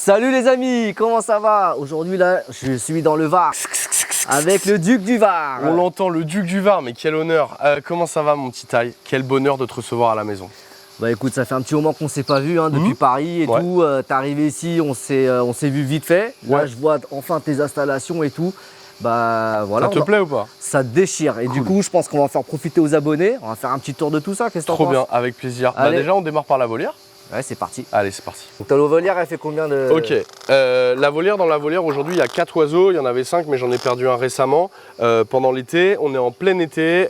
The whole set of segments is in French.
Salut les amis, comment ça va? Aujourd'hui là, je suis dans le Var avec le Duc du Var. On l'entend, le Duc du Var, mais quel honneur. Comment ça va mon petit Taille? Quel bonheur de te recevoir à la maison. Bah écoute, ça fait un petit moment qu'on s'est pas vu depuis Paris et tout. T'es arrivé ici, on s'est vu vite fait. Là, je vois enfin tes installations et tout. Bah voilà. Ça te plaît ou pas? Ça déchire. Et du coup, je pense qu'on va faire profiter aux abonnés. On va faire un petit tour de tout ça. Qu'est-ce que t'en penses? Trop bien, avec plaisir. Bah déjà, on démarre par la volière. Ouais, c'est parti. Allez, c'est parti. Donc ta volière, elle fait combien de... Ok, la volière, dans la volière, aujourd'hui, il y a 4 oiseaux. Il y en avait 5, mais j'en ai perdu un récemment. Pendant l'été, on est en plein été.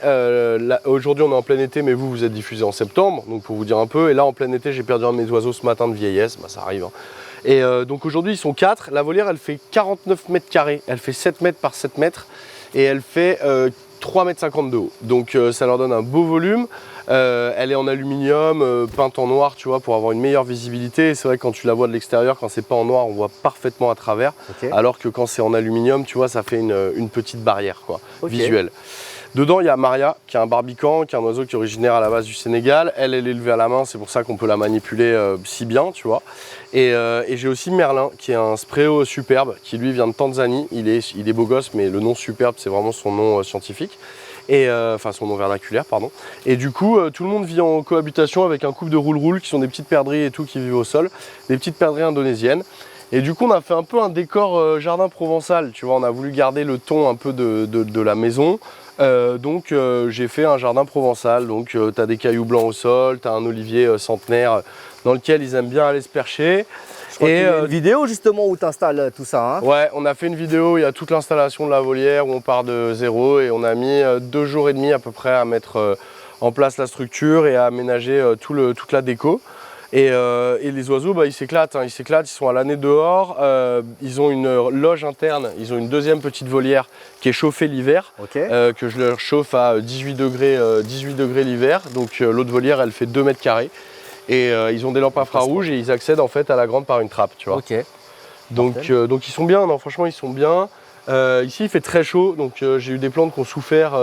Aujourd'hui, on est en plein été, mais vous êtes diffusé en septembre, donc pour vous dire un peu. Et là, en plein été, j'ai perdu un de mes oiseaux ce matin de vieillesse. Bah, ça arrive. Hein. Et donc aujourd'hui, ils sont 4. La volière, elle fait 49 mètres carrés. Elle fait 7 mètres par 7 mètres. Et elle fait 3,50 m de haut. Donc ça leur donne un beau volume. Elle est en aluminium, peinte en noir, tu vois, pour avoir une meilleure visibilité. C'est vrai que quand tu la vois de l'extérieur, quand c'est pas en noir, on voit parfaitement à travers. Alors que quand c'est en aluminium, tu vois, ça fait une petite barrière, quoi, visuelle. Dedans, il y a Maria, qui est un barbican, qui est un oiseau qui est originaire à la base du Sénégal. Elle est élevée à la main, c'est pour ça qu'on peut la manipuler si bien, tu vois. Et j'ai aussi Merlin, qui est un spréo superbe, qui lui vient de Tanzanie. Il est beau gosse, mais le nom superbe, c'est vraiment son nom scientifique. Enfin son nom vernaculaire, pardon. Et du coup, tout le monde vit en cohabitation avec un couple de roule-roule, qui sont des petites perdrix et tout, qui vivent au sol. Des petites perdrix indonésiennes. Et du coup, on a fait un peu un décor jardin provençal, tu vois. On a voulu garder le ton un peu de la maison. Donc j'ai fait un jardin provençal, donc tu as des cailloux blancs au sol, tu as un olivier centenaire dans lequel ils aime bien aller se percher. Et il y a une vidéo justement où tu installes tout ça. Hein. Ouais, on a fait une vidéo, il y a toute l'installation de la volière où on part de zéro et on a mis 2 jours et demi à peu près à mettre en place la structure et à aménager toute la déco. Et les oiseaux, bah, ils s'éclatent, ils sont à l'année dehors, ils ont une loge interne, ils ont une deuxième petite volière qui est chauffée l'hiver, que je leur chauffe à 18 degrés l'hiver, donc l'autre volière elle fait 2 mètres carrés. Et ils ont des lampes infrarouges et ils accèdent en fait à la grande par une trappe, tu vois. Donc ils sont bien, non franchement ils sont bien. Ici il fait très chaud, donc j'ai eu des plantes qui ont souffert,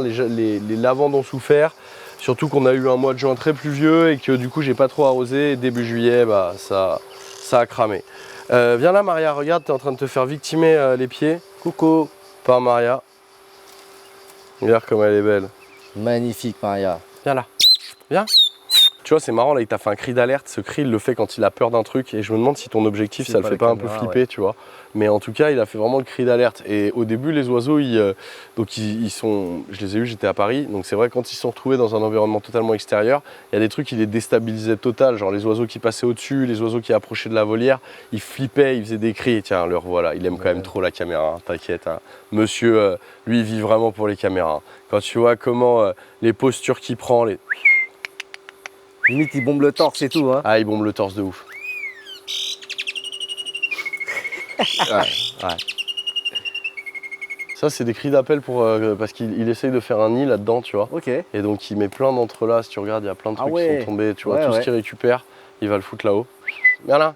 les lavandes ont souffert. Surtout qu'on a eu un mois de juin très pluvieux et que du coup j'ai pas trop arrosé et début juillet bah, ça a cramé. Viens là Maria, regarde, tu es en train de te faire victimer les pieds. Coucou par Maria. Regarde comme elle est belle. Magnifique Maria. Viens là, viens. Tu vois, c'est marrant, là, il t'a fait un cri d'alerte. Ce cri, il le fait quand il a peur d'un truc. Et je me demande si ton objectif, ça le fait pas un peu flipper, tu vois. Mais en tout cas, il a fait vraiment le cri d'alerte. Et au début, les oiseaux, ils sont... Je les ai eus, j'étais à Paris. Donc c'est vrai, quand ils se sont retrouvés dans un environnement totalement extérieur, il y a des trucs qui les déstabilisaient total. Genre les oiseaux qui passaient au-dessus, les oiseaux qui approchaient de la volière. Ils flippaient, ils faisaient des cris. Et tiens, le revoilà. Il aime quand même trop la caméra, hein, t'inquiète. Hein. Monsieur, lui, il vit vraiment pour les caméras. Quand tu vois comment les postures qu'il prend, les... Limite, il bombe le torse et tout. Hein. Ah, il bombe le torse de ouf. Ça, c'est des cris d'appel parce qu'il essaye de faire un nid là-dedans, tu vois. Et donc, il met plein d'entrelacs. Si tu regardes, il y a plein de trucs qui sont tombés. Tu vois, tout ce qu'il récupère, il va le foutre là-haut. Viens là.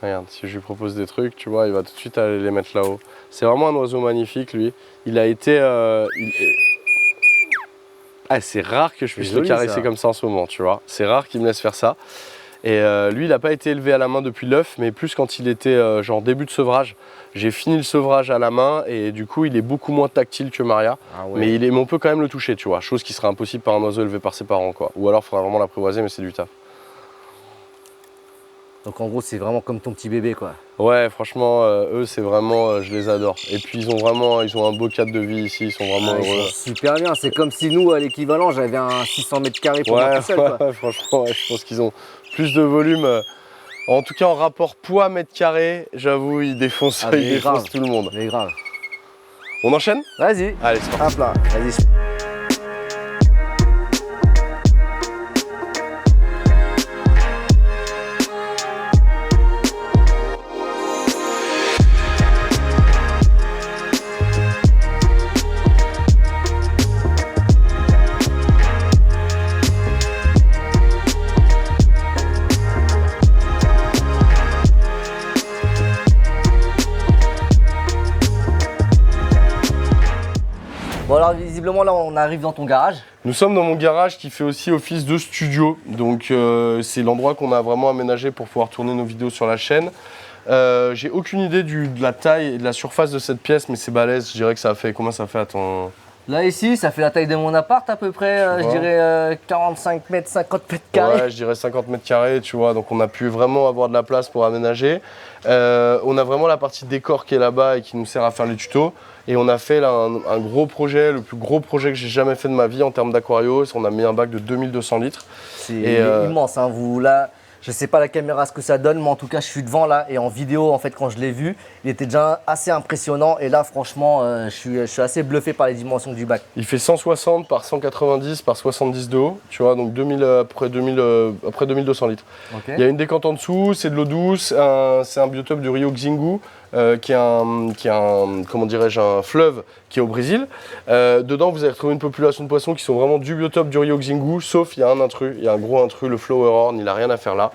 Regarde, si je lui propose des trucs, tu vois, il va tout de suite aller les mettre là-haut. C'est vraiment un oiseau magnifique, lui. Il a été... c'est rare que je puisse le caresser comme ça en ce moment, tu vois. C'est rare qu'il me laisse faire ça. Et lui, il n'a pas été élevé à la main depuis l'œuf, mais plus quand il était genre début de sevrage. J'ai fini le sevrage à la main et du coup, il est beaucoup moins tactile que Maria. Mais on peut quand même le toucher, tu vois. Chose qui serait impossible par un oiseau élevé par ses parents, quoi. Ou alors, il faudra vraiment l'apprivoiser, mais c'est du taf. Donc en gros, c'est vraiment comme ton petit bébé, quoi. Ouais, franchement, eux, c'est vraiment, je les adore. Et puis ils ont un beau cadre de vie ici, ils sont vraiment heureux. Ils sont super bien, c'est comme si nous, à l'équivalent, j'avais un 600 mètres carrés pour moi tout seul, quoi. Franchement, je pense qu'ils ont plus de volume. En tout cas, en rapport poids mètre carré, j'avoue, ils défoncent, tout le monde. Mais grave. On enchaîne? Vas-y. Allez, c'est parti. Hop là, vas-y. Bon alors visiblement là on arrive dans ton garage. Nous sommes dans mon garage qui fait aussi office de studio. Donc c'est l'endroit qu'on a vraiment aménagé pour pouvoir tourner nos vidéos sur la chaîne. J'ai aucune idée de la taille et de la surface de cette pièce, mais c'est balèze. Je dirais que ça fait, combien ça fait? Attends. Là ici, ça fait la taille de mon appart à peu près, je dirais 45 mètres, 50 mètres carrés. Ouais, je dirais 50 mètres carrés, tu vois. Donc on a pu vraiment avoir de la place pour aménager. On a vraiment la partie décor qui est là-bas et qui nous sert à faire les tutos. Et on a fait là un gros projet, le plus gros projet que j'ai jamais fait de ma vie en termes d'aquarios. On a mis un bac de 2200 litres. C'est immense, hein, vous là. Je sais pas la caméra ce que ça donne, mais en tout cas je suis devant là et en vidéo en fait quand je l'ai vu, il était déjà assez impressionnant et là franchement je suis assez bluffé par les dimensions du bac. Il fait 160 par 190 par 70 de haut, tu vois, donc 2000, après 2200 litres. Okay. Il y a une décante en dessous, c'est de l'eau douce, c'est un biotope du Rio Xingu. Qui est comment dirais-je, un fleuve qui est au Brésil. Dedans, vous allez retrouver une population de poissons qui sont vraiment du biotope du Rio Xingu, sauf il y a un intrus, il y a un gros intrus, le flower horn, il n'a rien à faire là.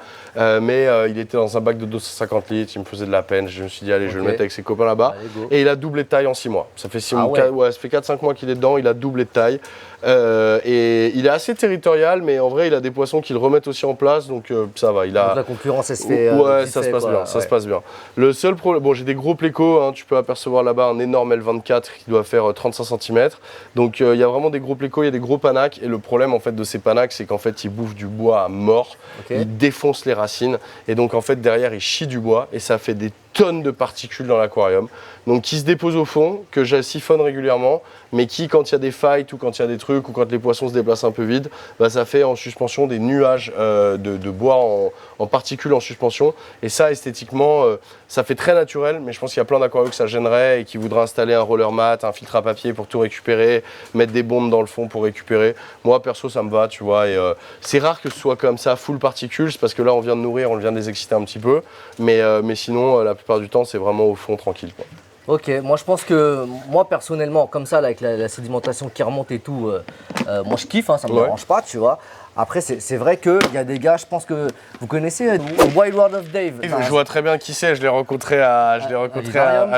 Mais il était dans un bac de 250 litres, il me faisait de la peine, je me suis dit allez, je vais le mettre avec ses copains là-bas. Et il a doublé de taille en 6 mois. Ça fait 4-5 mois qu'il est dedans, il a doublé de taille. Et il est assez territorial, mais en vrai, il a des poissons qui le remettent aussi en place, donc ça va. Donc la concurrence, elle se fait. Ouais, ça se passe bien, ça se passe bien. Le seul problème, bon, j'ai des gros plécos, hein, tu peux apercevoir là-bas un énorme L24 qui doit faire 35 cm. Donc il y a vraiment des gros plécos, il y a des gros panacs, et le problème en fait de ces panacs, c'est qu'en fait ils bouffent du bois à mort, ils défoncent les racines, et donc en fait derrière ils chient du bois, et ça fait des tonnes de particules dans l'aquarium, donc qui se déposent au fond, que je siphonne régulièrement, mais qui, quand il y a des failles ou quand il y a des trucs ou quand les poissons se déplacent un peu vite, bah, ça fait en suspension des nuages de bois en particules en suspension. Et ça, esthétiquement, ça fait très naturel, mais je pense qu'il y a plein d'aquariums que ça gênerait et qui voudraient installer un roller mat, un filtre à papier pour tout récupérer, mettre des bombes dans le fond pour récupérer. Moi, perso, ça me va, tu vois. Et c'est rare que ce soit comme ça, full particules, c'est parce que là, on vient de nourrir, on vient de les exciter un petit peu. Mais sinon, la plupart du temps, c'est vraiment au fond, tranquille, quoi. Ok, moi je pense que, moi personnellement, comme ça, là, avec la sédimentation qui remonte et tout, moi je kiffe, hein, ça me dérange pas, tu vois. Après, c'est vrai qu'il y a des gars, je pense que vous connaissez Wild World of Dave. Je vois très bien qui c'est, je l'ai rencontré à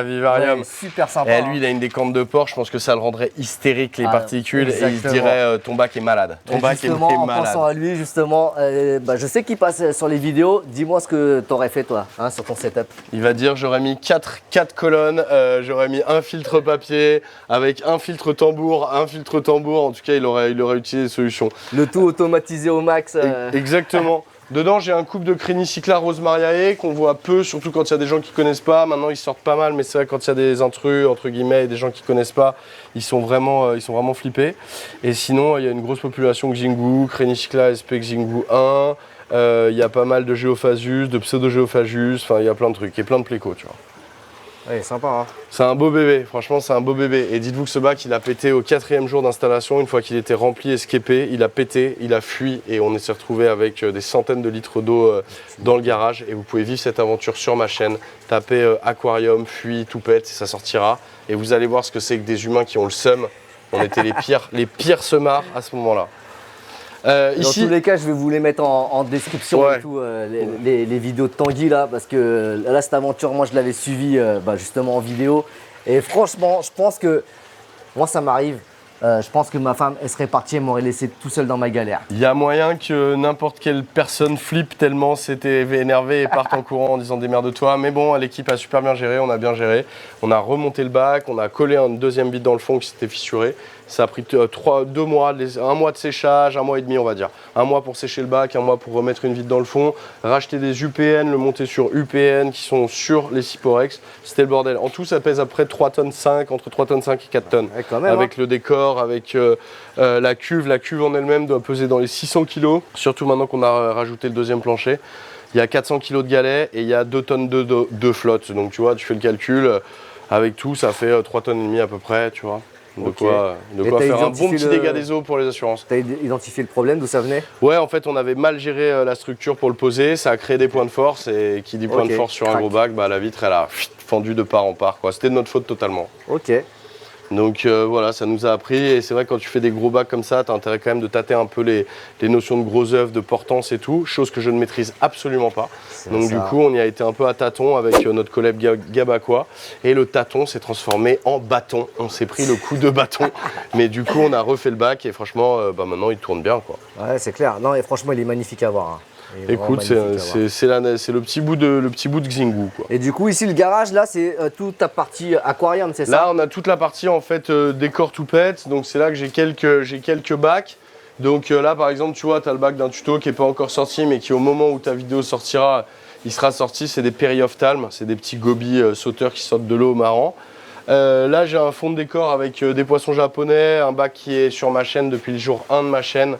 Vivarium. Ouais, super sympa. Et lui, il a une décante de porc, je pense que ça le rendrait hystérique, les particules, exactement. Et il se dirait ton bac est malade. Ton bac est malade. En pensant à lui, justement, je sais qu'il passe sur les vidéos. Dis-moi ce que tu aurais fait, toi, hein, sur ton setup. Il va dire j'aurais mis 4 colonnes, j'aurais mis un filtre papier avec un filtre tambour. En tout cas, il aurait utilisé des solutions. Le tout automatisé au max. Exactement. Dedans, j'ai un couple de Crinicycla Rosmariae qu'on voit peu, surtout quand il y a des gens qui connaissent pas. Maintenant, ils sortent pas mal, mais c'est vrai quand il y a des intrus, entre guillemets, et des gens qui connaissent pas, ils sont vraiment flippés. Et sinon, il y a une grosse population Xingu, Crinicycla SP Xingu 1. Il y a pas mal de Geophagus, de Pseudo-Geophagus, enfin, il y a plein de trucs, et plein de plécos, tu vois. Ouais, sympa, hein. C'est un beau bébé, franchement c'est un beau bébé. Et dites-vous que ce bac il a pété au 4e jour d'installation, une fois qu'il était rempli et escapé, il a pété, il a fui et on s'est retrouvé avec des centaines de litres d'eau dans le garage. Et vous pouvez vivre cette aventure sur ma chaîne, tapez aquarium, fuit, tout pète, ça sortira. Et vous allez voir ce que c'est que des humains qui ont le seum. On était les pires semards à ce moment-là. Dans tous les cas, je vais vous les mettre en description et tout, les vidéos de Tanguy là, parce que là, cette aventure, moi, je l'avais suivie justement en vidéo. Et franchement, je pense que moi, ça m'arrive. Je pense que ma femme, elle serait partie, elle m'aurait laissé tout seul dans ma galère. Il y a moyen que n'importe quelle personne flippe tellement c'était énervé et parte en courant en disant démerde-toi. Mais bon, l'équipe a super bien géré, on a bien géré. On a remonté le bac, on a collé un deuxième vide dans le fond qui s'était fissuré. Ça a pris 2 mois, 1 mois de séchage, 1 mois et demi on va dire. 1 mois pour sécher le bac, 1 mois pour remettre une vide dans le fond, racheter des UPN, le monter sur UPN qui sont sur les Cyporex. C'était le bordel. En tout, ça pèse à peu près 3,5 tonnes, entre 3,5 tonnes et 4 tonnes. Ouais, quand même, avec le décor, avec la cuve. La cuve en elle-même doit peser dans les 600 kg, surtout maintenant qu'on a rajouté le deuxième plancher. Il y a 400 kg de galets et il y a 2 tonnes de flotte. Donc tu vois, tu fais le calcul, avec tout, ça fait 3,5 tonnes à peu près, tu vois. De quoi faire un bon petit dégât des eaux pour les assurances. Tu as identifié le problème, d'où ça venait? Ouais, en fait, on avait mal géré la structure pour le poser. Ça a créé des points de force. Et qui dit point de force sur un gros bac, bah, la vitre, elle a fendu de part en part. C'était de notre faute totalement. Ok. Donc voilà, ça nous a appris. Et c'est vrai que quand tu fais des gros bacs comme ça, tu as intérêt quand même de tâter un peu les notions de gros œuvres, de portance et tout, chose que je ne maîtrise absolument pas. Donc du coup, on y a été un peu à tâtons avec notre collègue Gabakwa. Et le tâton s'est transformé en bâton. On s'est pris le coup de bâton. Mais du coup, on a refait le bac et franchement, maintenant, il tourne bien, quoi. Ouais, c'est clair. Non, et franchement, il est magnifique à voir. Hein. Écoute, c'est le petit bout de Xingu, quoi. Et du coup, ici, le garage, là, c'est toute ta partie aquarium, c'est ça? Là, on a toute la partie, en fait, décor tout pète. Donc, c'est là que j'ai quelques bacs. Donc là, par exemple, tu vois, tu as le bac d'un tuto qui n'est pas encore sorti, mais qui, au moment où ta vidéo sortira, il sera sorti. C'est des périophthalmes, c'est des petits gobies sauteurs qui sortent de l'eau au marrant. Là, j'ai un fond de décor avec des poissons japonais, un bac qui est sur ma chaîne depuis le jour 1 de ma chaîne.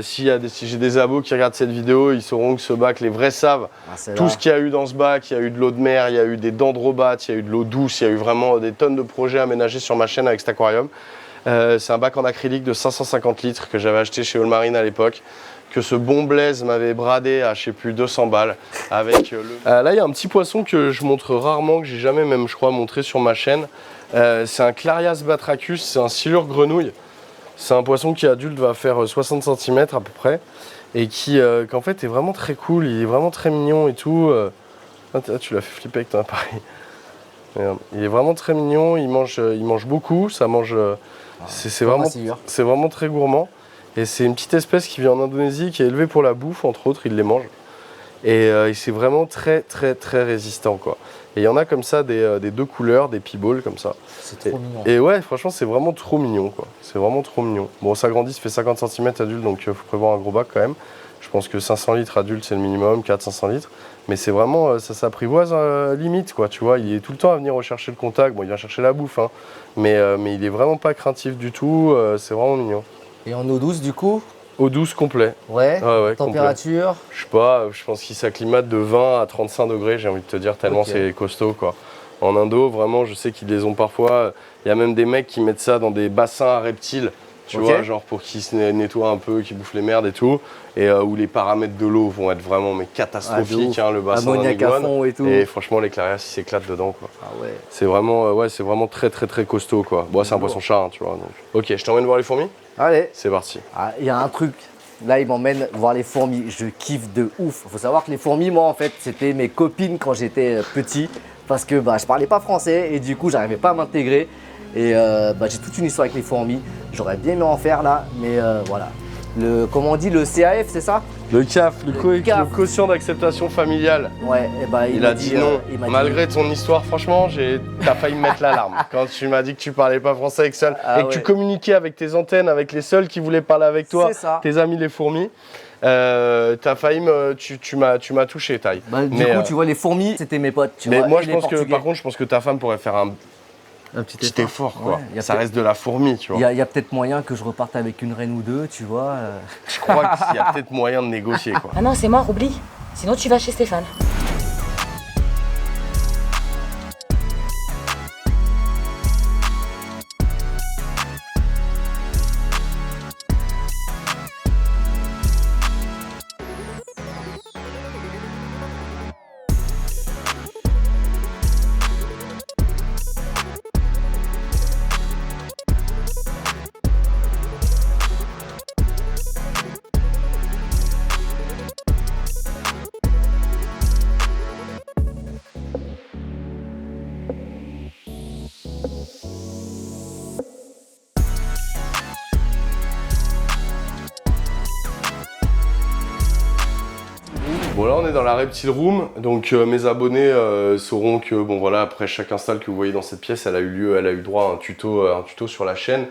Si j'ai des abos qui regardent cette vidéo, ils sauront que ce bac, les vrais savent tout ce qu'il y a eu dans ce bac. Il y a eu de l'eau de mer, il y a eu des dendrobates, il y a eu de l'eau douce, il y a eu vraiment des tonnes de projets aménagés sur ma chaîne avec cet aquarium. C'est un bac en acrylique de 550 litres que j'avais acheté chez Allmarine à l'époque, que ce bon Blaise m'avait bradé à, je sais plus, 200 balles. Avec là, il y a un petit poisson que je montre rarement, que j'ai jamais même, je crois, montré sur ma chaîne. C'est un Clarias batrachus, c'est un silure grenouille. C'est un poisson qui adulte va faire 60 cm à peu près et qu'en fait est vraiment très cool, il est vraiment très mignon et tout. Tu l'as fait flipper avec ton appareil. Merde. Il est vraiment très mignon, il mange beaucoup, ça mange. C'est vraiment très gourmand. Et c'est une petite espèce qui vit en Indonésie, qui est élevée pour la bouffe, entre autres, il les mange. Et c'est vraiment très résistant, quoi. Et il y en a comme ça des deux couleurs, des piboles comme ça. C'est trop mignon. Et ouais, franchement, c'est vraiment trop mignon, quoi. C'est vraiment trop mignon. Bon, ça grandit, ça fait 50 cm adulte, donc il faut prévoir un gros bac quand même. Je pense que 500 litres adulte, c'est le minimum, 400-500 litres. Mais c'est vraiment, ça s'apprivoise limite, quoi. Tu vois, il est tout le temps à venir rechercher le contact. Bon, il vient chercher la bouffe, hein. Mais il est vraiment pas craintif du tout. C'est vraiment mignon. Et en eau douce, du coup? Eau douce complet. Ouais. Température complet. Je sais pas, je pense qu'il s'acclimate de 20 à 35 degrés, j'ai envie de te dire, tellement c'est costaud, quoi. En Indo, vraiment, je sais qu'ils les ont parfois. Il y a même des mecs qui mettent ça dans des bassins à reptiles, tu vois, genre pour qu'ils se nettoient un peu, qu'ils bouffent les merdes et tout. Et où les paramètres de l'eau vont être vraiment catastrophiques, hein, le bassin ammoniac à fond et tout. Et franchement, les Clarias, ils s'éclatent dedans, quoi. Ah ouais. C'est vraiment très costaud, quoi. Bon, c'est un poisson-chat, hein, tu vois. Donc. Ok, je t'emmène voir les fourmis. Allez. C'est parti. Ah, y a un truc. Là, il m'emmène voir les fourmis. Je kiffe de ouf. Il faut savoir que les fourmis, moi, en fait, c'était mes copines quand j'étais petit. Parce que je parlais pas français et du coup, j'arrivais pas à m'intégrer. Et j'ai toute une histoire avec les fourmis. J'aurais bien aimé en faire là, mais voilà. Comment on dit, le CAF, c'est ça? Le CAF, le quotient d'acceptation familiale. Ouais, et il a dit non. Malgré ton histoire, franchement, t'as failli me mettre l'alarme. Quand tu m'as dit que tu parlais pas français et que tu communiquais avec tes antennes, avec les seuls qui voulaient parler avec toi, tes amis les fourmis. T'as failli tu m'as touché, Taille. Du coup, tu vois, les fourmis, c'était mes potes. Mais moi, je pense que ta femme pourrait faire un petit effort, quoi. Ouais, ça reste de la fourmi, tu vois. Il y a peut-être moyen que je reparte avec une reine ou deux, tu vois. Je crois qu'il y a peut-être moyen de négocier, quoi. Ah non, c'est mort, oublie. Sinon, tu vas chez Stéphane. Bon là on est dans la Reptile Room, donc mes abonnés sauront que bon voilà, après chaque install que vous voyez dans cette pièce, elle a eu droit à un tuto sur la chaîne.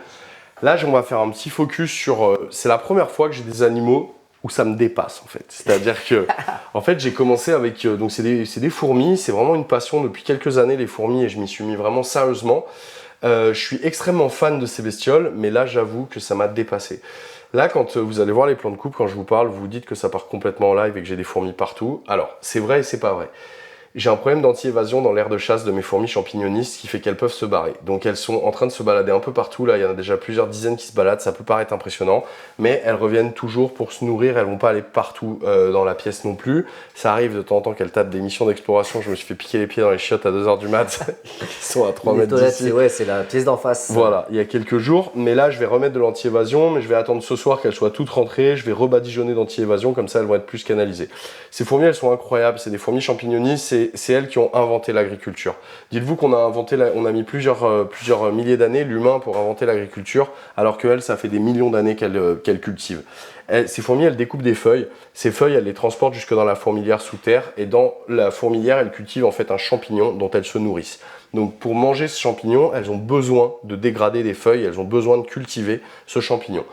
Là on va faire un petit focus sur, c'est la première fois que j'ai des animaux où ça me dépasse en fait. C'est-à-dire que en fait j'ai commencé avec, donc c'est des fourmis, c'est vraiment une passion depuis quelques années les fourmis et je m'y suis mis vraiment sérieusement. Je suis extrêmement fan de ces bestioles, mais là j'avoue que ça m'a dépassé. Là, quand vous allez voir les plans de coupe, quand je vous parle, vous vous dites que ça part complètement en live et que j'ai des fourmis partout. Alors, c'est vrai et c'est pas vrai. j'ai un problème d'anti-évasion dans l'aire de chasse de mes fourmis champignonistes qui fait qu'elles peuvent se barrer. Donc elles sont en train de se balader un peu partout, là il y en a déjà plusieurs dizaines qui se baladent, ça peut paraître impressionnant, mais elles reviennent toujours pour se nourrir, elles vont pas aller partout dans la pièce non plus. Ça arrive de temps en temps qu'elles tapent des missions d'exploration, je me suis fait piquer les pieds dans les chiottes à 2h du mat, ils sont à 3 mètres d'ici. Ouais, c'est la pièce d'en face. Voilà, il y a quelques jours, mais là je vais remettre de l'anti-évasion, mais je vais attendre ce soir qu'elles soient toutes rentrées, je vais rebadigeonner d'anti-évasion, comme ça elles vont être plus canalisées. Ces fourmis elles sont incroyables, c'est des fourmis champignonistes, c'est elles qui ont inventé l'agriculture. Dites-vous qu'on a inventé, on a mis plusieurs milliers d'années, l'humain, pour inventer l'agriculture, alors qu'elles, ça fait des millions d'années qu'elles cultivent. Ces fourmis, elles découpent des feuilles. Ces feuilles, elles les transportent jusque dans la fourmilière sous terre. Et dans la fourmilière, elles cultivent en fait un champignon dont elles se nourrissent. Donc pour manger ce champignon, elles ont besoin de dégrader des feuilles, elles ont besoin de cultiver ce champignon.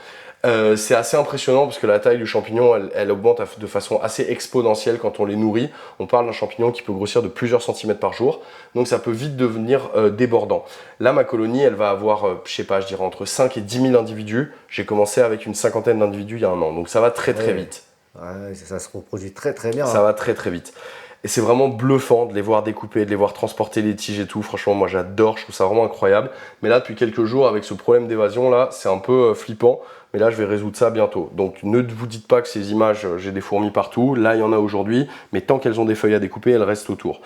C'est assez impressionnant parce que la taille du champignon, elle augmente de façon assez exponentielle quand on les nourrit. On parle d'un champignon qui peut grossir de plusieurs centimètres par jour, donc ça peut vite devenir débordant. Là, ma colonie, elle va avoir, je sais pas, je dirais entre 5 et 10 000 individus. J'ai commencé avec une cinquantaine d'individus il y a un an, donc ça va très vite. Ouais, ça se reproduit très bien. Ça va très vite. Et c'est vraiment bluffant de les voir découper, de les voir transporter les tiges et tout. Franchement, moi j'adore, je trouve ça vraiment incroyable. Mais là, depuis quelques jours, avec ce problème d'évasion là, c'est un peu flippant. Mais là, je vais résoudre ça bientôt. Donc ne vous dites pas que ces images, j'ai des fourmis partout. Là, il y en a aujourd'hui. Mais tant qu'elles ont des feuilles à découper, elles restent autour.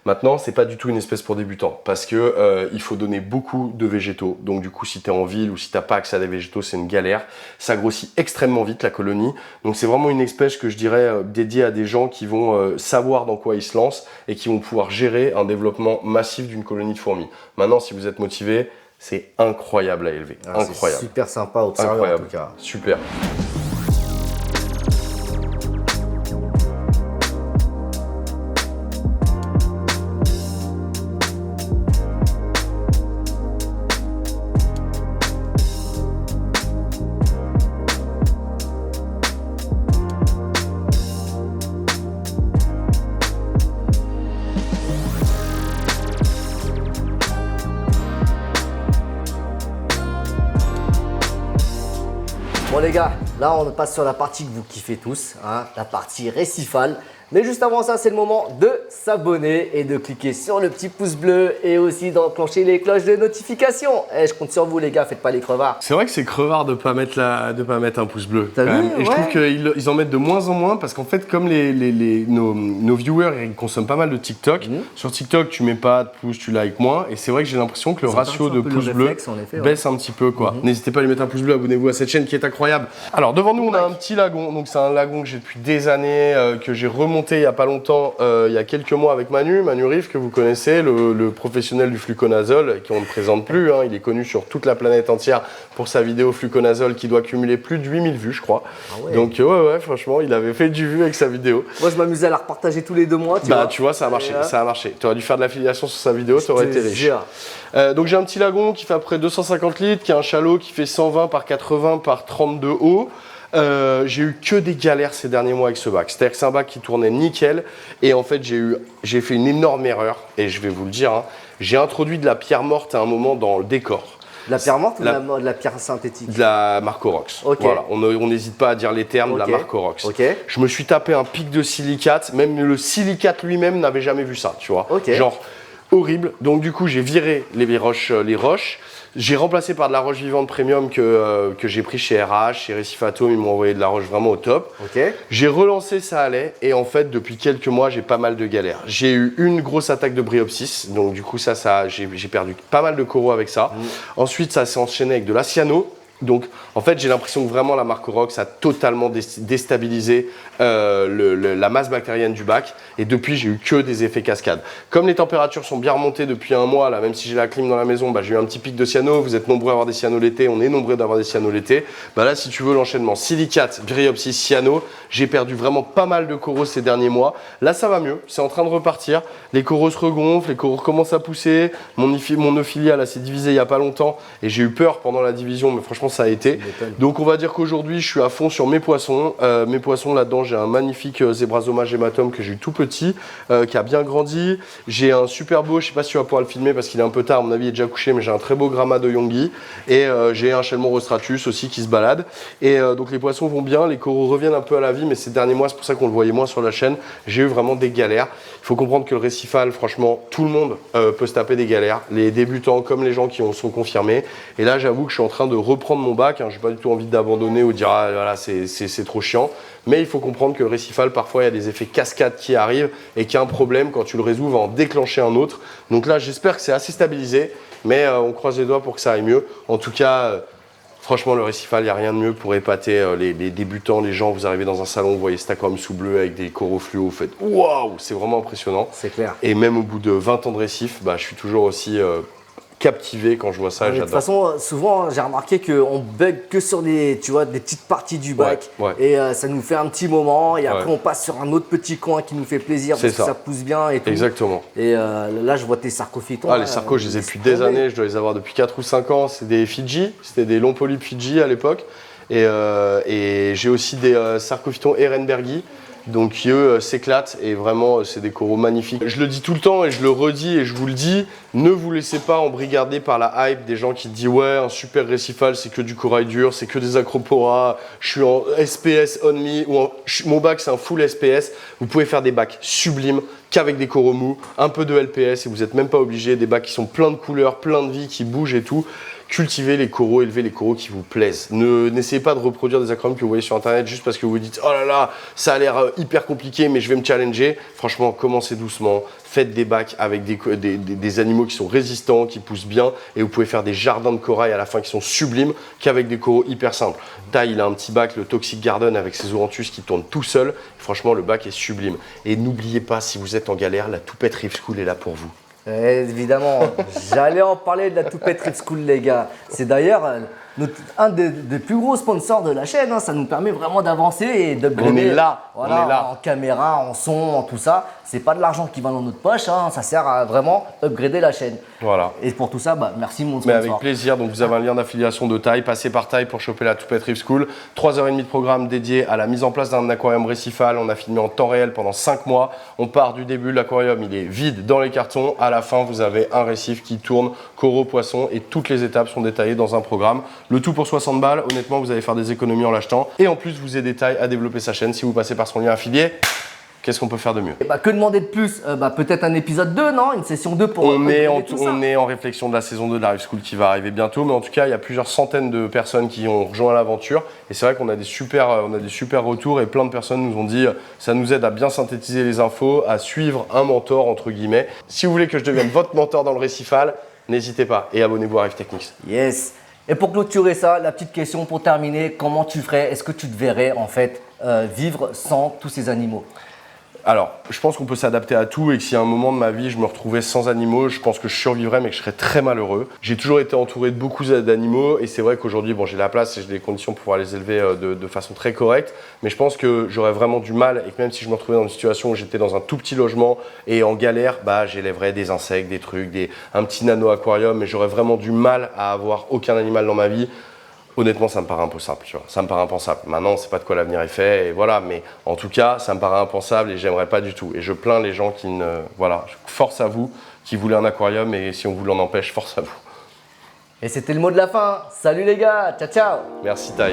Maintenant, c'est pas du tout une espèce pour débutants. Parce que il faut donner beaucoup de végétaux. Donc du coup, si tu es en ville ou si tu n'as pas accès à des végétaux, c'est une galère. Ça grossit extrêmement vite, la colonie. Donc c'est vraiment une espèce que je dirais dédiée à des gens qui vont savoir dans quoi ils se lancent et qui vont pouvoir gérer un développement massif d'une colonie de fourmis. Maintenant, si vous êtes motivé, c'est incroyable à élever. Incroyable. C'est super sympa à observer en tout cas. Super. Bon les gars, là on passe sur la partie que vous kiffez tous, hein, la partie récifale. Mais juste avant ça, c'est le moment de s'abonner et de cliquer sur le petit pouce bleu et aussi d'enclencher les cloches de notification. Et je compte sur vous les gars, faites pas les crevards. C'est vrai que c'est crevard de pas mettre un pouce bleu. T'as vu, et je trouve qu'ils en mettent de moins en moins parce qu'en fait, comme nos viewers ils consomment pas mal de TikTok, sur TikTok tu mets pas de pouce, tu likes moins. Et c'est vrai que j'ai l'impression que le ratio de pouces bleus baisse un petit peu, quoi. N'hésitez pas à lui mettre un pouce bleu, abonnez-vous à cette chaîne qui est incroyable. Alors devant nous, on a un petit lagon. Donc c'est un lagon que j'ai depuis des années, que j'ai remonté il y a pas longtemps, il y a quelques mois avec Manu Riff, que vous connaissez, le professionnel du fluconazole, qu'on ne présente plus, hein. Il est connu sur toute la planète entière pour sa vidéo fluconazole qui doit cumuler plus de 8000 vues, je crois. Ah ouais. Donc ouais, franchement, il avait fait du vu avec sa vidéo. Moi, je m'amusais à la repartager tous les 2 mois, tu vois, ça a marché, ça a marché. Tu aurais dû faire de l'affiliation sur sa vidéo, tu aurais été riche. Donc j'ai un petit lagon qui fait à peu près 250 litres, qui a un chalot qui fait 120 par 80 par 30 de haut. J'ai eu que des galères ces derniers mois avec ce bac. C'est-à-dire que c'est un bac qui tournait nickel et en fait j'ai fait une énorme erreur et je vais vous le dire, hein, j'ai introduit de la pierre morte à un moment dans le décor. De la pierre morte ou de la pierre synthétique? De la Marcorox. Okay. Voilà, on n'hésite pas à dire les termes, de la Marcorox. Okay. Je me suis tapé un pic de silicate, même le silicate lui-même n'avait jamais vu ça, tu vois. Okay. Genre horrible. Donc du coup j'ai viré les roches. J'ai remplacé par de la roche vivante premium que j'ai pris chez RH, chez Recifato, ils m'ont envoyé de la roche vraiment au top. Okay. J'ai relancé, ça allait, et en fait depuis quelques mois j'ai pas mal de galères. J'ai eu une grosse attaque de bryopsis, donc du coup j'ai perdu pas mal de coraux avec ça. Ensuite ça s'est enchaîné avec de la cyano. Donc en fait j'ai l'impression que vraiment la Marcorox a totalement déstabilisé la masse bactérienne du bac et depuis j'ai eu que des effets cascades. Comme les températures sont bien remontées depuis un mois, là, même si j'ai la clim dans la maison, j'ai eu un petit pic de cyano, vous êtes nombreux à avoir des cyanos l'été, on est nombreux d'avoir des cyanos l'été. Là si tu veux l'enchaînement silicate, bryopsis, cyano, j'ai perdu vraiment pas mal de coraux ces derniers mois. Là ça va mieux, c'est en train de repartir, les coraux se regonflent, les coraux commencent à pousser, mon euphilia là s'est divisé il y a pas longtemps et j'ai eu peur pendant la division mais franchement ça a été. Donc on va dire qu'aujourd'hui je suis à fond sur mes poissons. Mes poissons là-dedans, j'ai un magnifique Zebrasoma gematum que j'ai eu tout petit, qui a bien grandi. J'ai un super beau, je sais pas si tu vas pouvoir le filmer parce qu'il est un peu tard, à mon avis il est déjà couché, mais j'ai un très beau Gramma de Yonggi. Et j'ai un Chelmon rostratus aussi qui se balade. Et donc les poissons vont bien, les coraux reviennent un peu à la vie, mais ces derniers mois, c'est pour ça qu'on le voyait moins sur la chaîne, j'ai eu vraiment des galères. Il faut comprendre que le récifal, franchement, tout le monde peut se taper des galères, les débutants comme les gens qui sont confirmés. Et là, j'avoue que je suis en train de reprendre mon bac. Hein. Je n'ai pas du tout envie d'abandonner ou de dire ah, voilà, c'est trop chiant. Mais il faut comprendre que le récifal, parfois, il y a des effets cascades qui arrivent et qu'il y a un problème, quand tu le résous, va en déclencher un autre. Donc là, j'espère que c'est assez stabilisé, mais on croise les doigts pour que ça aille mieux. En tout cas, franchement, le récifal, il n'y a rien de mieux pour épater les débutants, les gens. Vous arrivez dans un salon, vous voyez cet aquarium sous bleu avec des coraux fluo, vous faites waouh, c'est vraiment impressionnant. C'est clair. Et même au bout de 20 ans de récif, bah, je suis toujours aussi captivé quand je vois ça. De toute façon, souvent, j'ai remarqué qu'on bug que sur des petites parties du bac. Et ça nous fait un petit moment. Et après, on passe sur un autre petit coin qui nous fait plaisir parce que ça pousse bien et tout. Exactement. Et là, je vois tes sarcophytons. Ah, les sarcos, je les ai depuis des années. Je dois les avoir depuis 4 ou 5 ans. C'est des Fidji. C'était des longs polypes Fidji à l'époque. Et j'ai aussi des sarcophytons Ehrenbergi. Donc eux s'éclatent et vraiment c'est des coraux magnifiques. Je le dis tout le temps et je le redis et je vous le dis, ne vous laissez pas embrigader par la hype des gens qui disent ouais un super récifal c'est que du corail dur, c'est que des acroporas, je suis en SPS only, ou mon bac c'est un full SPS. Vous pouvez faire des bacs sublimes qu'avec des coraux mous, un peu de LPS et vous n'êtes même pas obligé, des bacs qui sont pleins de couleurs, pleins de vie, qui bougent et tout. Cultivez les coraux, élevez les coraux qui vous plaisent. N'essayez pas de reproduire des aquariums que vous voyez sur internet juste parce que vous vous dites oh là là, ça a l'air hyper compliqué mais je vais me challenger. Franchement, commencez doucement, faites des bacs avec des animaux qui sont résistants, qui poussent bien et vous pouvez faire des jardins de corail à la fin qui sont sublimes qu'avec des coraux hyper simples. Tai, il a un petit bac, le Toxic Garden avec ses Oranthus qui tourne tout seul. Franchement, le bac est sublime. Et n'oubliez pas, si vous êtes en galère, la Toupette Reef School est là pour vous. Évidemment, j'allais en parler de la Toupette Reef School, les gars. C'est d'ailleurs un des plus gros sponsors de la chaîne. Hein. Ça nous permet vraiment d'avancer et d'upgrader. On est là, voilà, on est là. En caméra, en son, en tout ça. C'est pas de l'argent qui va dans notre poche. Hein. Ça sert à vraiment upgrader la chaîne. Voilà. Et pour tout ça, bah, merci mon sponsor. Mais avec plaisir. Donc vous avez un lien d'affiliation de Tai. Passez par Tai pour choper la Toupette Reef School. 3h30 de programme dédié à la mise en place d'un aquarium récifal. On a filmé en temps réel pendant 5 mois. On part du début, l'aquarium il est vide dans les cartons. À la fin, vous avez un récif qui tourne, coraux, poissons et toutes les étapes sont détaillées dans un programme. Le tout pour 60 balles. Honnêtement, vous allez faire des économies en l'achetant. Et en plus, vous aidez Tai à développer sa chaîne si vous passez par son lien affilié. Qu'est-ce qu'on peut faire de mieux? Et bah, que demander de plus? Peut-être un épisode 2, non? Une session 2 pour on est en réflexion de la saison 2 de la Reef School qui va arriver bientôt, mais en tout cas, il y a plusieurs centaines de personnes qui ont rejoint l'aventure. Et c'est vrai qu'on a des super retours et plein de personnes nous ont dit ça nous aide à bien synthétiser les infos, à suivre un mentor, entre guillemets. Si vous voulez que je devienne votre mentor dans le récifal, n'hésitez pas et abonnez-vous à Reef Techniques. Yes. Et pour clôturer ça, la petite question pour terminer, comment tu ferais? Est-ce que tu te verrais en fait vivre sans tous ces animaux? Alors, je pense qu'on peut s'adapter à tout et que si à un moment de ma vie je me retrouvais sans animaux, je pense que je survivrais mais que je serais très malheureux. J'ai toujours été entouré de beaucoup d'animaux et c'est vrai qu'aujourd'hui, bon, j'ai la place et j'ai des conditions pour pouvoir les élever de façon très correcte, mais je pense que j'aurais vraiment du mal et que même si je me retrouvais dans une situation où j'étais dans un tout petit logement et en galère, bah, j'élèverais des insectes, des trucs, un petit nano-aquarium, mais j'aurais vraiment du mal à avoir aucun animal dans ma vie. Honnêtement, ça me paraît impossible, tu vois. Ça me paraît impensable. Maintenant, on ne sait pas de quoi l'avenir est fait, et voilà. Mais en tout cas, ça me paraît impensable et j'aimerais pas du tout. Et je plains les gens qui ne, voilà, force à vous, qui voulaient un aquarium et si on vous l'en empêche, force à vous. Et c'était le mot de la fin. Salut les gars, ciao ciao. Merci Tai.